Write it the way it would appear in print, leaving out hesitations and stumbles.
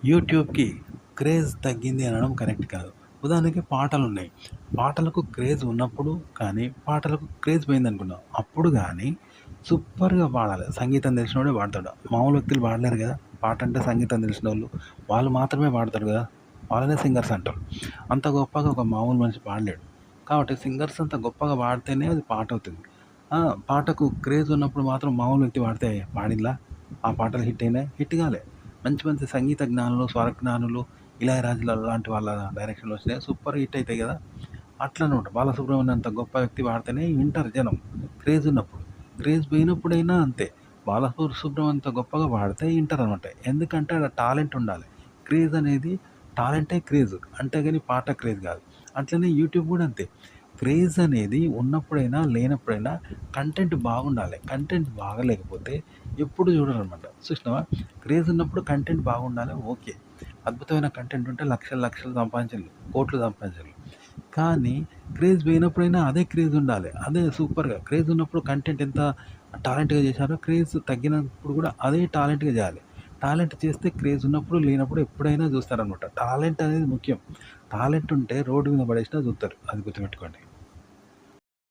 యూట్యూబ్‌కి క్రేజ్ తగ్గింది అనడం కరెక్ట్ కాదు. ఉదాహరణకి పాటలున్నాయి. పాటలకు క్రేజ్ ఉన్నప్పుడు కానీ, పాటలకు క్రేజ్ పోయిందనుకుందాం. అప్పుడు గానీ సూపర్‌గా పాడాలి. సంగీతం తెలిసినోడే పాడతాడు. మామూలు వ్యక్తులు పాడలేరు గదా! పాట అంటే సంగీతం తెలిసినోళ్ళు, వాళ్ళు మాత్రమే పాడతారు గదా! వాళ్ళనే సింగర్స్ అంటారు. అంత గొప్పగా ఒక మామూలు మనిషి పాడలేడు. కాబట్టి సింగర్స్ అంత గొప్పగా పాడితేనే అది పాటవుతుంది. పాటకు క్రేజ్ ఉన్నప్పుడు మాత్రం మామూలు వ్యక్తి పాడితే పాడిండ్లా? ఆ పాటలు హిట్ అయినాయా? హిట్ కాలే. మంచి మంచి సంగీత జ్ఞానులు, స్వరజ్ఞానులు, ఇళయరాజులు లాంటి వాళ్ళ డైరెక్షన్‌లో వస్తే సూపర్ హిట్ అయితాయి గదా! అట్లనమాట. బాలసుబ్రహ్మణ్యం అంత గొప్ప వ్యక్తి పాడితేనే వింటారు జనం. క్రేజ్ ఉన్నప్పుడు. క్రేజ్ పోయినప్పుడైనా అంతే. సుబ్రహ్మణ్యం అంత గొప్పగా పాడితే ఇంటారనమాట. ఎందుకంటే ఆడ టాలెంట్ ఉండాలి. క్రేజ్ అనేది టాలెంటే క్రేజ్. అంతేగాని పాట క్రేజ్ కాదు. అట్లనే యూట్యూబ్ కూడా అంతే. క్రేజ్ అనేది ఉన్నప్పుడైనా, లేనప్పుడైనా కంటెంట్ బాగుండాలి. కంటెంట్ బాగాలేకపోతే ఎప్పుడు చూడరనమాట. చూసినావా? క్రేజ్ ఉన్నప్పుడు కంటెంట్ బాగుండాలి ఓకే. అద్భుతమైన కంటెంట్ ఉంటే లక్షలు లక్షలు సంపాదించండి. కోట్లు సంపాదించండి. కానీ క్రేజ్ పోయినప్పుడైనా అదే క్రేజ్ ఉండాలి. అదే సూపర్‌గా. క్రేజ్ ఉన్నప్పుడు కంటెంట్ ఎంత టాలెంట్‌గా చేశారో, క్రేజ్ తగ్గినప్పుడు కూడా అదే టాలెంట్‌గా చేయాలి. టాలెంట్ చేస్తే క్రేజ్ ఉన్నప్పుడు, లేనప్పుడు ఎప్పుడైనా చూస్తారనమాట. టాలెంట్ అనేది ముఖ్యం. టాలెంట్ ఉంటే రోడ్డు మీద పడేసినా చూస్తారు. అది గుర్తుపెట్టుకోండి.